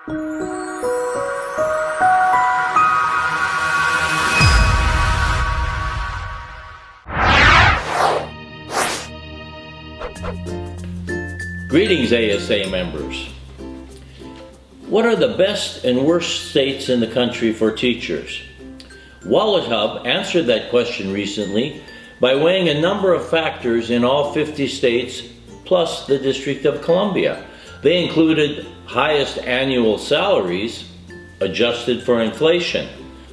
Greetings, ASA members. What are the best and worst states in the country for teachers? WalletHub answered that question recently by weighing a number of factors in all 50 states plus the District of Columbia. They included highest annual salaries adjusted for inflation.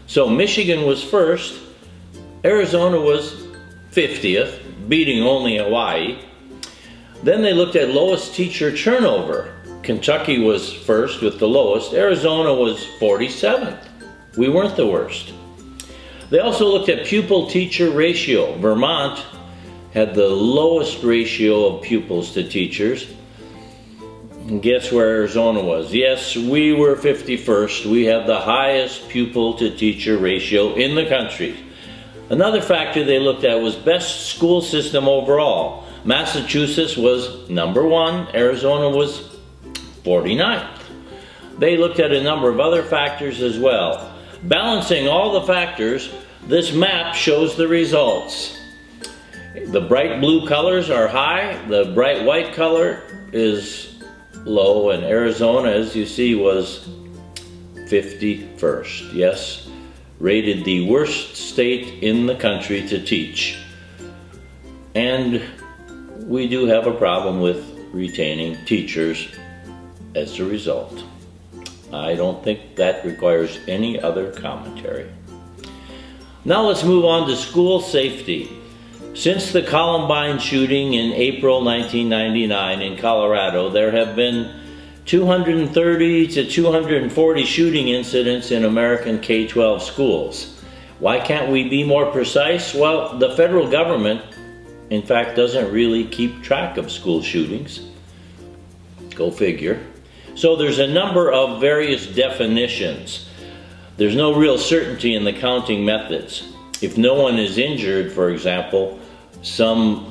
So Michigan was first, Arizona was 50th, beating only Hawaii. Then they looked at lowest teacher turnover. Kentucky was first with the lowest. Arizona was 47th. We weren't the worst. They also looked at pupil-teacher ratio. Vermont had the lowest ratio of pupils to teachers. And guess where Arizona was? Yes, we were 51st. We had the highest pupil-to-teacher ratio in the country. Another factor they looked at was best school system overall. Massachusetts was number 1, Arizona was 49th. They looked at a number of other factors as well. Balancing all the factors, this map shows the results. The bright blue colors are high, the bright white color is low, and Arizona, as you see, was 51st. Yes, rated the worst state in the country to teach. And we do have a problem with retaining teachers as a result. I don't think that requires any other commentary. Now let's move on to school safety. Since the Columbine shooting in April 1999 in Colorado, there have been 230 to 240 shooting incidents in American K-12 schools. Why can't we be more precise? Well, the federal government in fact doesn't really keep track of school shootings. Go figure. So there's a number of various definitions. There's no real certainty in the counting methods. If no one is injured, for example, some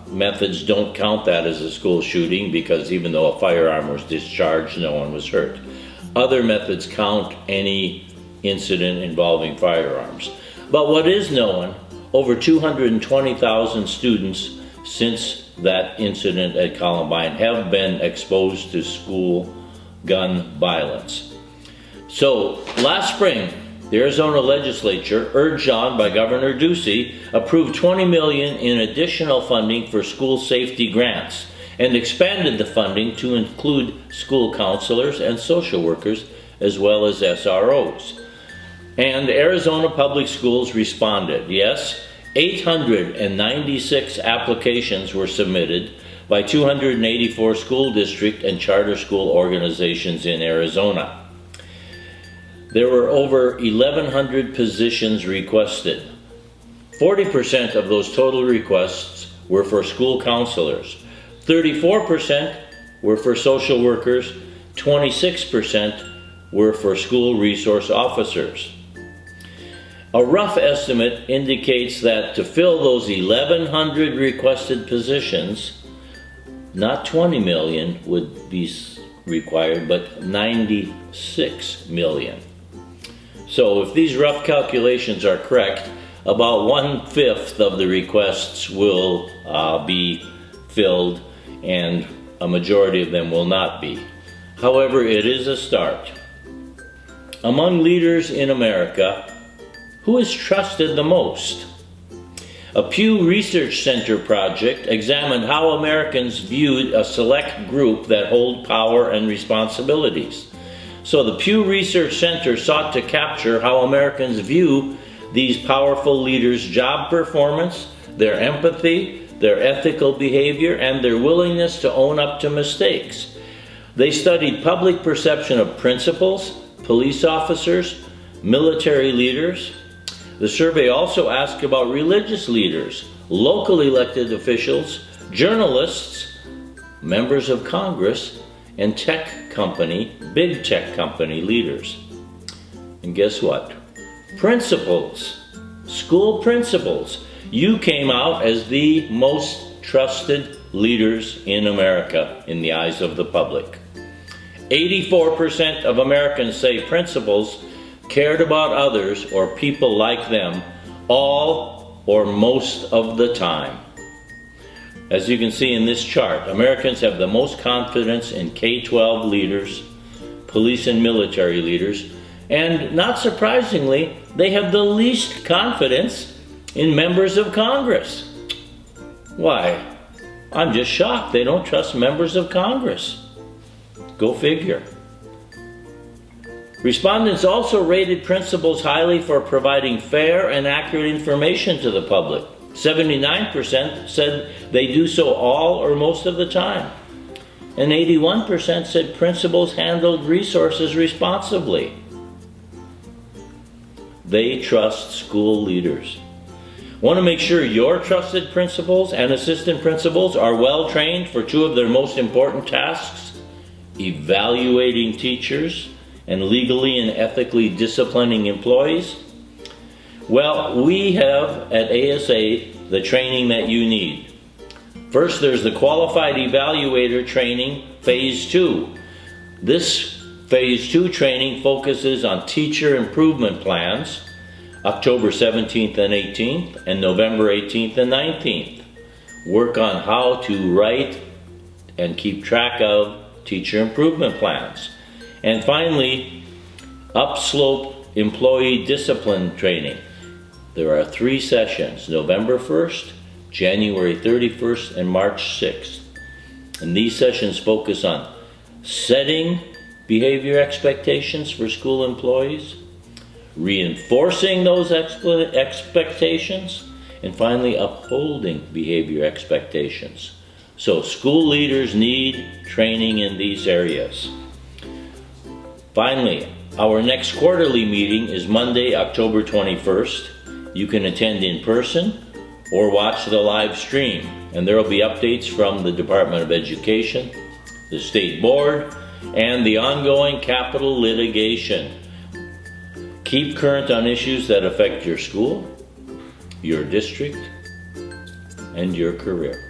methods don't count that as a school shooting because even though a firearm was discharged, no one was hurt. Other methods count any incident involving firearms. But what is known, over 220,000 students since that incident at Columbine have been exposed to school gun violence. So last spring, the Arizona legislature, urged on by Governor Ducey, approved $20 million in additional funding for school safety grants and expanded the funding to include school counselors and social workers as well as SROs. And Arizona Public Schools responded. Yes, 896 applications were submitted by 284 school district and charter school organizations in Arizona. There were over 1,100 positions requested. 40% of those total requests were for school counselors. 34% were for social workers. 26% were for school resource officers. A rough estimate indicates that to fill those 1,100 requested positions, not 20 million would be required, but 96 million. So if these rough calculations are correct, about 1/5 of the requests will be filled and a majority of them will not be. However, it is a start. Among leaders in America, who is trusted the most? A Pew Research Center project examined how Americans viewed a select group that hold power and responsibilities. So the Pew Research Center sought to capture how Americans view these powerful leaders' job performance, their empathy, their ethical behavior, and their willingness to own up to mistakes. They studied public perception of principals, police officers, military leaders. The survey also asked about religious leaders, local elected officials, journalists, members of Congress, and big tech company leaders. And guess what? Principals, school principals, you came out as the most trusted leaders in America in the eyes of the public. 84% of Americans say principals cared about others or people like them all or most of the time. As you can see in this chart, Americans have the most confidence in K-12 leaders, police and military leaders, and not surprisingly, they have the least confidence in members of Congress. Why? I'm just shocked they don't trust members of Congress. Go figure. Respondents also rated principals highly for providing fair and accurate information to the public. 79% said they do so all or most of the time. And 81% said principals handled resources responsibly. They trust school leaders. Want to make sure your trusted principals and assistant principals are well trained for two of their most important tasks: evaluating teachers and legally and ethically disciplining employees? Well, we have at ASA the training that you need. First, there's the Qualified Evaluator Training Phase 2. This Phase 2 training focuses on teacher improvement plans, October 17th and 18th, and November 18th and 19th. Work on how to write and keep track of teacher improvement plans. And finally, Upslope Employee Discipline Training. There are 3 sessions, November 1st, January 31st, and March 6th. And these sessions focus on setting behavior expectations for school employees, reinforcing those expectations, and finally upholding behavior expectations. So school leaders need training in these areas. Finally, our next quarterly meeting is Monday, October 21st. You can attend in person or watch the live stream, and there will be updates from the Department of Education, the State Board, and the ongoing capital litigation. Keep current on issues that affect your school, your district, and your career.